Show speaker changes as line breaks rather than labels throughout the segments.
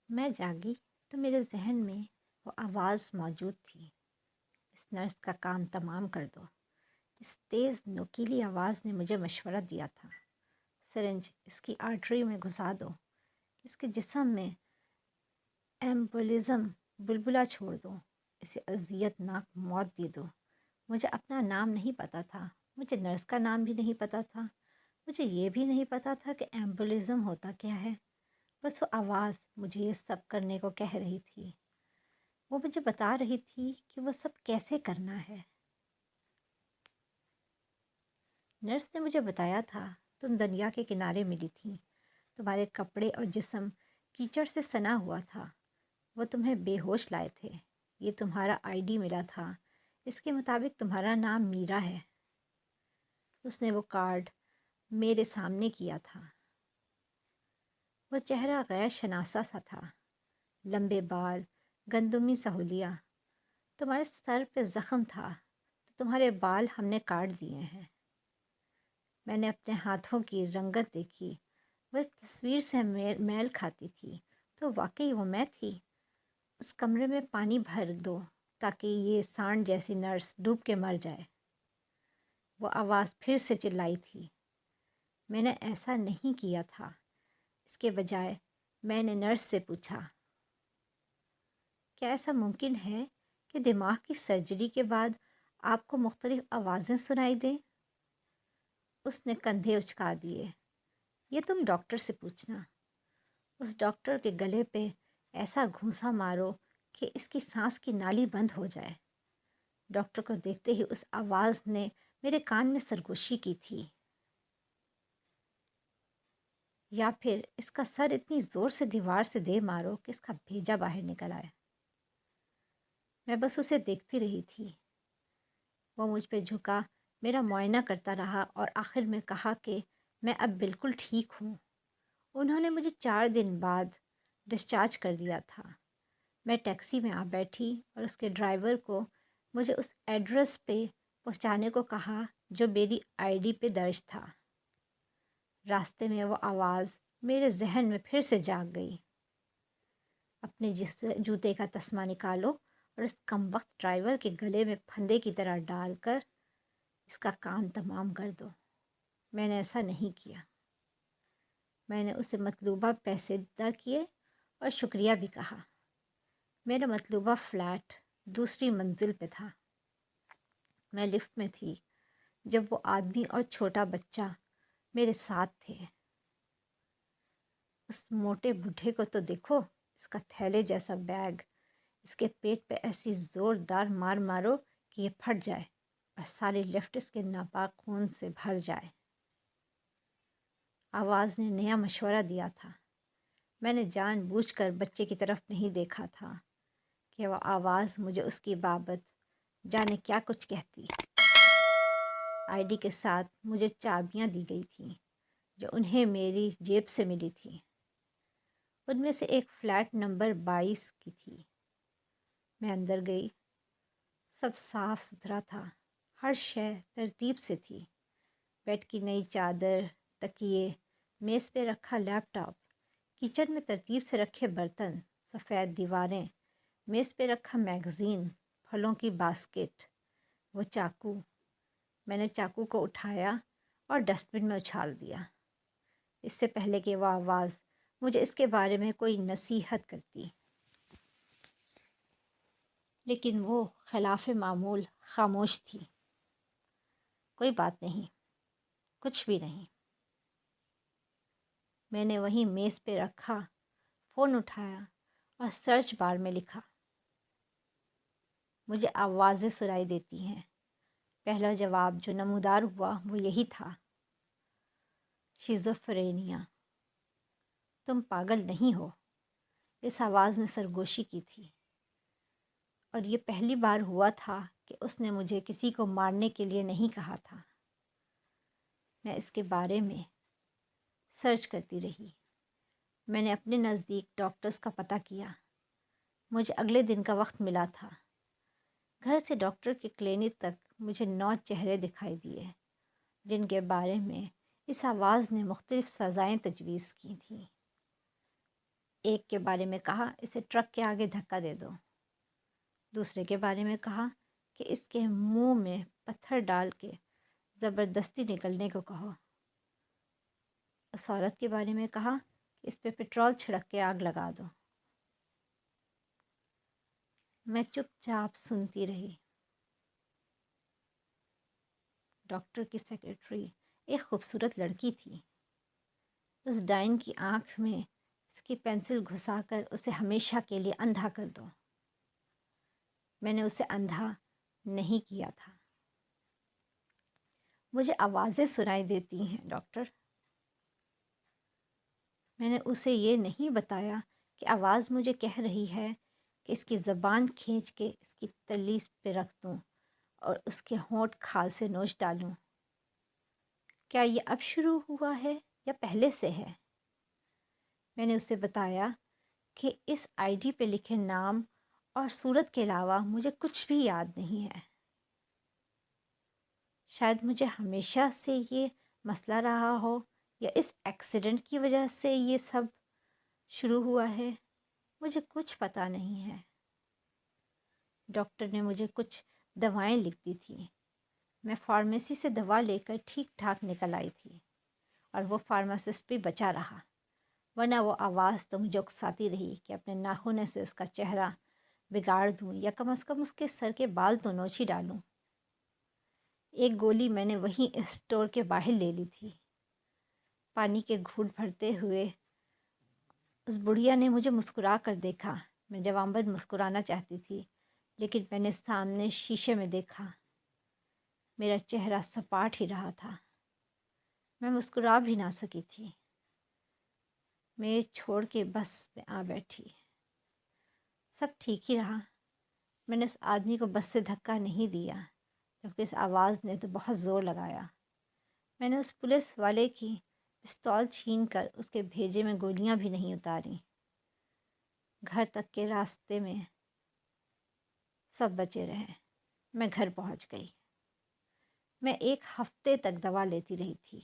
میں جاگی تو میرے ذہن میں وہ آواز موجود تھی۔ اس نرس کا کام تمام کر دو۔ اس تیز نوکیلی آواز نے مجھے مشورہ دیا تھا۔ سرنج اس کی آرٹری میں گھسا دو، اس کے جسم میں ایمبولزم بلبلا چھوڑ دو، اسے اذیت ناک موت دے دو۔ مجھے اپنا نام نہیں پتہ تھا، مجھے نرس کا نام بھی نہیں پتہ تھا، مجھے یہ بھی نہیں پتہ تھا کہ ایمبولزم ہوتا کیا ہے۔ بس وہ آواز مجھے یہ سب کرنے کو کہہ رہی تھی۔ وہ مجھے بتا رہی تھی کہ وہ سب کیسے کرنا ہے۔ نرس نے مجھے بتایا تھا تم دریا کے کنارے ملی تھیں، تمہارے کپڑے اور جسم کیچڑ سے سنا ہوا تھا، وہ تمہیں بے ہوش لائے تھے، یہ تمہارا آئی ڈی ملا تھا، اس کے مطابق تمہارا نام میرا ہے۔ اس نے وہ کارڈ میرے سامنے کیا تھا۔ وہ چہرہ غیر شناسا سا تھا، لمبے بال، گندمی سہولیہ۔ تمہارے سر پہ زخم تھا تو تمہارے بال ہم نے کاٹ دیے ہیں۔ میں نے اپنے ہاتھوں کی رنگت دیکھی، وہ اس تصویر سے میل کھاتی تھی، تو واقعی وہ میں تھی۔ اس کمرے میں پانی بھر دو تاکہ یہ سانڈ جیسی نرس ڈوب کے مر جائے۔ وہ آواز پھر سے چلائی تھی۔ میں نے ایسا نہیں کیا تھا۔ اس کے بجائے میں نے نرس سے پوچھا، کیا ایسا ممکن ہے کہ دماغ کی سرجری کے بعد آپ کو مختلف آوازیں سنائی دیں؟ اس نے کندھے اچکا دیے۔ یہ تم ڈاکٹر سے پوچھنا۔ اس ڈاکٹر کے گلے پہ ایسا گھونسا مارو کہ اس کی سانس کی نالی بند ہو جائے۔ ڈاکٹر کو دیکھتے ہی اس آواز نے میرے کان میں سرگوشی کی تھی۔ یا پھر اس کا سر اتنی زور سے دیوار سے دے مارو کہ اس کا بھیجا باہر نکل آئے۔ میں بس اسے دیکھتی رہی تھی۔ وہ مجھ پہ جھکا، میرا معائنہ کرتا رہا اور آخر میں کہا کہ میں اب بالکل ٹھیک ہوں۔ انہوں نے مجھے 4 دن بعد ڈسچارج کر دیا تھا۔ میں ٹیکسی میں آ بیٹھی اور اس کے ڈرائیور کو مجھے اس ایڈریس پہ پہنچانے کو کہا جو میری آئی ڈی پہ درج تھا۔ راستے میں وہ آواز میرے ذہن میں پھر سے جاگ گئی۔ اپنے جوتے کا تسمہ نکالو اور اس کم وقت ڈرائیور کے گلے میں پھندے کی طرح ڈال کر اس کا کام تمام کر دو۔ میں نے ایسا نہیں کیا۔ میں نے اسے مطلوبہ پیسے ادا کیے اور شکریہ بھی کہا۔ میرا مطلوبہ فلیٹ دوسری منزل پہ تھا۔ میں لفٹ میں تھی جب وہ آدمی اور چھوٹا بچہ میرے ساتھ تھے۔ اس موٹے بوڑھے کو تو دیکھو، اس کا تھیلے جیسا بیگ، اس کے پیٹ پہ ایسی زوردار مار مارو کہ یہ پھٹ جائے اور ساری لفٹ اس کے ناپاک خون سے بھر جائے۔ آواز نے نیا مشورہ دیا تھا۔ میں نے جان بوجھ کر بچے کی طرف نہیں دیکھا تھا کہ وہ آواز مجھے اس کی بابت جانے کیا کچھ کہتی۔ آئی ڈی کے ساتھ مجھے چابیاں دی گئی تھیں جو انہیں میری جیب سے ملی تھی۔ ان میں سے ایک فلیٹ نمبر 22 کی تھی۔ میں اندر گئی۔ سب صاف ستھرا تھا، ہر شے ترتیب سے تھی۔ بیڈ کی نئی چادر، تکیے، میز پہ رکھا لیپ ٹاپ، کچن میں ترتیب سے رکھے برتن، سفید دیواریں، میز پہ رکھا میگزین، پھلوں کی باسکٹ، وہ چاقو۔ میں نے چاقو کو اٹھایا اور ڈسٹ بن میں اچھال دیا، اس سے پہلے کہ وہ آواز مجھے اس کے بارے میں کوئی نصیحت کرتی۔ لیکن وہ خلاف معمول خاموش تھی۔ کوئی بات نہیں، کچھ بھی نہیں۔ میں نے وہیں میز پہ رکھا فون اٹھایا اور سرچ بار میں لکھا۔ مجھے آوازیں سنائی دیتی ہیں۔ پہلا جواب جو نمودار ہوا وہ یہی تھا، شیزوفرینیا۔ تم پاگل نہیں ہو، اس آواز نے سرگوشی کی تھی، اور یہ پہلی بار ہوا تھا کہ اس نے مجھے کسی کو مارنے کے لیے نہیں کہا تھا۔ میں اس کے بارے میں سرچ کرتی رہی۔ میں نے اپنے نزدیک ڈاکٹرز کا پتہ کیا۔ مجھے اگلے دن کا وقت ملا تھا۔ گھر سے ڈاکٹر کے کلینک تک مجھے 9 چہرے دکھائی دیے جن کے بارے میں اس آواز نے مختلف سزائیں تجویز کی تھیں۔ ایک کے بارے میں کہا اسے ٹرک کے آگے دھکا دے دو، دوسرے کے بارے میں کہا کہ اس کے منہ میں پتھر ڈال کے زبردستی نکلنے کو کہو، اس عورت کے بارے میں کہا کہ اس پہ پٹرول چھڑک کے آگ لگا دو۔ میں چپ چاپ سنتی رہی۔ ڈاکٹر کی سیکرٹری ایک خوبصورت لڑکی تھی۔ اس ڈائن کی آنکھ میں اس کی پینسل گھسا کر اسے ہمیشہ کے لیے اندھا کر دو۔ میں نے اسے اندھا نہیں کیا تھا۔ مجھے آوازیں سنائی دیتی ہیں ڈاکٹر۔ میں نے اسے یہ نہیں بتایا کہ آواز مجھے کہہ رہی ہے کہ اس کی زبان کھینچ کے اس کی تلیس پہ رکھ دوں اور اس کے ہونٹ کھال سے نوچ ڈالوں۔ کیا یہ اب شروع ہوا ہے یا پہلے سے ہے؟ میں نے اسے بتایا کہ اس آئی ڈی پہ لکھے نام اور صورت کے علاوہ مجھے کچھ بھی یاد نہیں ہے۔ شاید مجھے ہمیشہ سے یہ مسئلہ رہا ہو یا اس ایکسیڈنٹ کی وجہ سے یہ سب شروع ہوا ہے، مجھے کچھ پتہ نہیں ہے۔ ڈاکٹر نے مجھے کچھ دوائیں لکھ دی تھیں۔ میں فارمیسی سے دوا لے کر ٹھیک ٹھاک نکل آئی تھی اور وہ فارماسسٹ بھی بچا رہا، ورنہ وہ آواز تو مجھے اکساتی رہی کہ اپنے ناخنوں سے اس کا چہرہ بگاڑ دوں یا کم از کم اس کے سر کے بال تو نوچ ہی ڈالوں۔ ایک گولی میں نے وہیں اسٹور کے باہر لے لی تھی۔ پانی کے گھونٹ بھرتے ہوئے اس بڑھیا نے مجھے مسکرا کر دیکھا۔ میں جواباً مسکرانا چاہتی تھی، لیکن میں نے سامنے شیشے میں دیکھا، میرا چہرہ سپاٹ ہی رہا تھا۔ میں مسکرا بھی نہ سکی تھی۔ میں چھوڑ کے بس میں آ بیٹھی۔ سب ٹھیک ہی رہا۔ میں نے اس آدمی کو بس سے دھکا نہیں دیا، جبکہ اس آواز نے تو بہت زور لگایا۔ میں نے اس پولیس والے کی پستول چھین کر اس کے بھیجے میں گولیاں بھی نہیں اتاریں۔ گھر تک کے راستے میں سب بچے رہے۔ میں گھر پہنچ گئی۔ میں ایک ہفتے تک دوا لیتی رہی تھی۔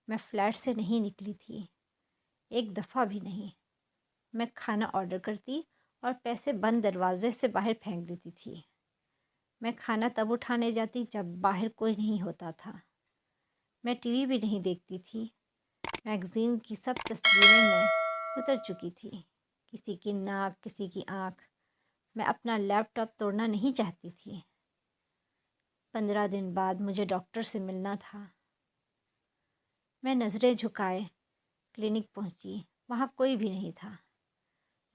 میں فلیٹ سے نہیں نکلی تھی، ایک دفعہ بھی نہیں۔ میں کھانا آرڈر کرتی اور پیسے بند دروازے سے باہر پھینک دیتی تھی۔ میں کھانا تب اٹھانے جاتی جب باہر کوئی نہیں ہوتا تھا۔ میں ٹی وی بھی نہیں دیکھتی تھی۔ میگزین کی سب تصویریں میں اتر چکی تھی، کسی کی ناک، کسی کی آنکھ۔ میں اپنا لیپ ٹاپ توڑنا نہیں چاہتی تھی۔ 15 دن بعد مجھے ڈاکٹر سے ملنا تھا۔ میں نظریں جھکائے کلینک پہنچی۔ وہاں کوئی بھی نہیں تھا۔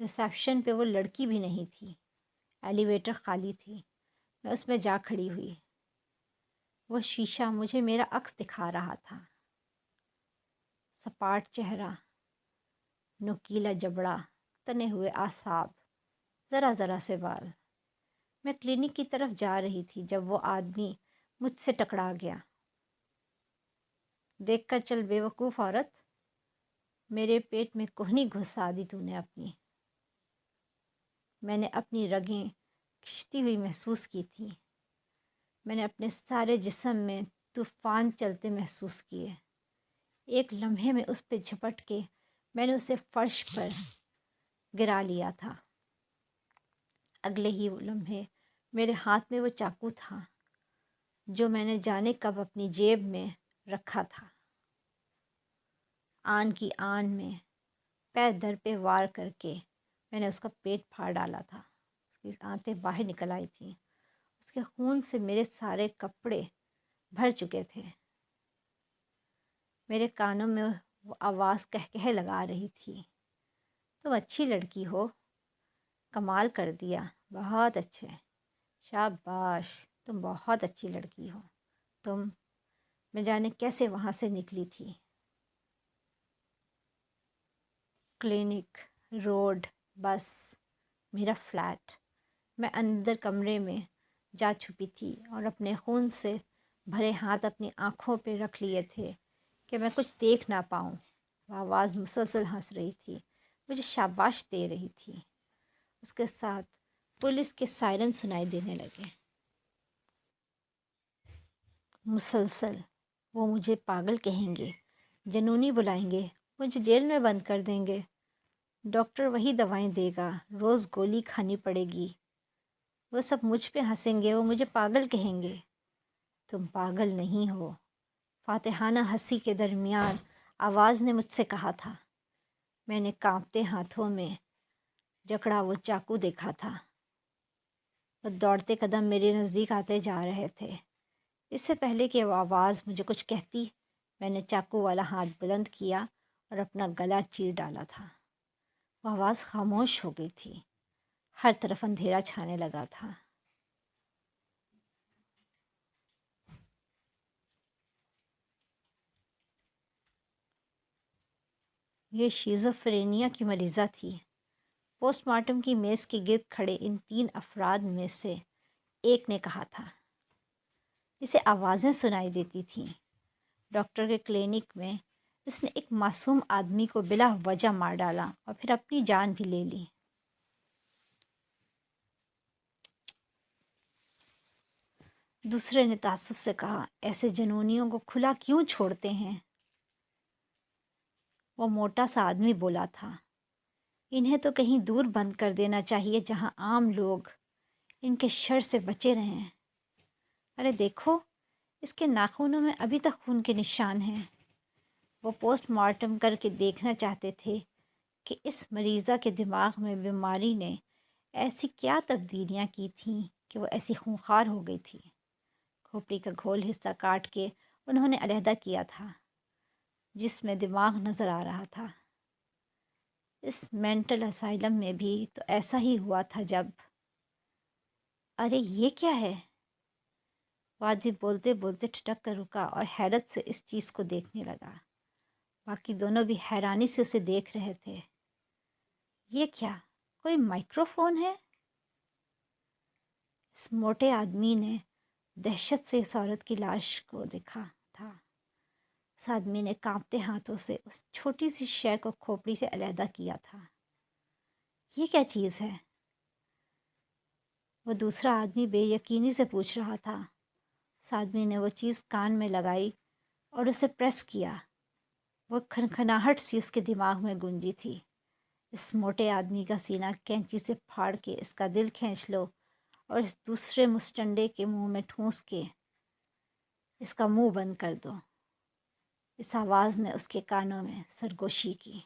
ریسیپشن پہ وہ لڑکی بھی نہیں تھی۔ ایلیویٹر خالی تھی۔ میں اس میں جا کھڑی ہوئی۔ وہ شیشہ مجھے میرا عکس دکھا رہا تھا۔ سپاٹ چہرہ، نوکیلا جبڑا، تنے ہوئے اعصاب، ذرا ذرا سے بال۔ میں کلینک کی طرف جا رہی تھی جب وہ آدمی مجھ سے ٹکرا گیا۔ دیکھ کر چل بے وقوف عورت، میرے پیٹ میں کوہنی گھسا دی تو نے اپنی۔ میں نے اپنی رگیں کھنچتی ہوئی محسوس کی تھیں۔ میں نے اپنے سارے جسم میں طوفان چلتے محسوس کیے۔ ایک لمحے میں اس پہ جھپٹ کے میں نے اسے فرش پر گرا لیا تھا۔ اگلے ہی وہ لمحے میرے ہاتھ میں وہ چاقو تھا جو میں نے جانے کب اپنی جیب میں رکھا تھا۔ آن کی آن میں پیر در پہ وار کر کے میں نے اس کا پیٹ پھاڑ ڈالا تھا۔ اس کی آنتیں باہر نکل آئی تھیں۔ اس کے خون سے میرے سارے کپڑے بھر چکے تھے۔ میرے کانوں میں وہ آواز کہہ لگا رہی تھی، تم اچھی لڑکی ہو، کمال کر دیا، بہت اچھے، شاباش، تم بہت اچھی لڑکی ہو، تم۔ میں جانے کیسے وہاں سے نکلی تھی۔ کلینک، روڈ، بس، میرا فلیٹ۔ میں اندر کمرے میں جا چھپی تھی اور اپنے خون سے بھرے ہاتھ اپنی آنکھوں پہ رکھ لیے تھے کہ میں کچھ دیکھ نہ پاؤں۔ وہ آواز مسلسل ہنس رہی تھی، مجھے شاباش دے رہی تھی۔ اس کے ساتھ پولیس کے سائرن سنائی دینے لگے۔ مسلسل وہ مجھے پاگل کہیں گے، جنونی بلائیں گے، مجھے جیل میں بند کر دیں گے۔ ڈاکٹر وہی دوائیں دے گا، روز گولی کھانی پڑے گی۔ وہ سب مجھ پہ ہنسیں گے، وہ مجھے پاگل کہیں گے۔ تم پاگل نہیں ہو، فاتحانہ ہنسی کے درمیان آواز نے مجھ سے کہا تھا۔ میں نے کانپتے ہاتھوں میں جکڑا وہ چاقو دیکھا تھا۔ وہ دوڑتے قدم میرے نزدیک آتے جا رہے تھے۔ اس سے پہلے کہ وہ آواز مجھے کچھ کہتی، میں نے چاقو والا ہاتھ بلند کیا اور اپنا گلا چیر ڈالا تھا۔ وہ آواز خاموش ہو گئی تھی۔ ہر طرف اندھیرا چھانے لگا تھا۔ یہ شیزوفرینیا کی مریضہ تھی۔ پوسٹ مارٹم کی میز کے گرد کھڑے ان 3 افراد میں سے ایک نے کہا تھا۔ اسے آوازیں سنائی دیتی تھیں۔ ڈاکٹر کے کلینک میں اس نے ایک معصوم آدمی کو بلا وجہ مار ڈالا اور پھر اپنی جان بھی لے لی۔ دوسرے نے تعصب سے کہا، ایسے جنونیوں کو کھلا کیوں چھوڑتے ہیں؟ وہ موٹا سا آدمی بولا تھا، انہیں تو کہیں دور بند کر دینا چاہیے جہاں عام لوگ ان کے شر سے بچے رہیں۔ ارے دیکھو، اس کے ناخنوں میں ابھی تک خون کے نشان ہیں۔ وہ پوسٹ مارٹم کر کے دیکھنا چاہتے تھے کہ اس مریضہ کے دماغ میں بیماری نے ایسی کیا تبدیلیاں کی تھیں کہ وہ ایسی خونخوار ہو گئی تھی۔ کھوپڑی کا گھول حصہ کاٹ کے انہوں نے علیحدہ کیا تھا، جس میں دماغ نظر آ رہا تھا۔ اس مینٹل اسائلم میں بھی تو ایسا ہی ہوا تھا جب… ارے یہ کیا ہے؟ وہ آدمی بولتے بولتے ٹھٹک کر رکا اور حیرت سے اس چیز کو دیکھنے لگا۔ باقی دونوں بھی حیرانی سے اسے دیکھ رہے تھے۔ یہ کیا، کوئی مائکرو فون ہے؟ اس موٹے آدمی نے دہشت سے اس عورت کی لاش کو دیکھا تھا۔ اس آدمی نے کانپتے ہاتھوں سے اس چھوٹی سی شے کو کھوپڑی سے علیحدہ کیا تھا۔ یہ کیا چیز ہے؟ وہ دوسرا آدمی بے یقینی سے پوچھ رہا تھا۔ اس آدمی نے وہ چیز کان میں لگائی اور اسے پریس کیا۔ وہ کھنکھناہٹ سی اس کے دماغ میں گونجی تھی۔ اس موٹے آدمی کا سینہ کینچی سے پھاڑ کے اس کا دل کھینچ لو اور اس دوسرے مستنڈے کے منہ میں ٹھونس کے اس کا منہ بند کر دو۔ اس آواز نے اس کے کانوں میں سرگوشی کی۔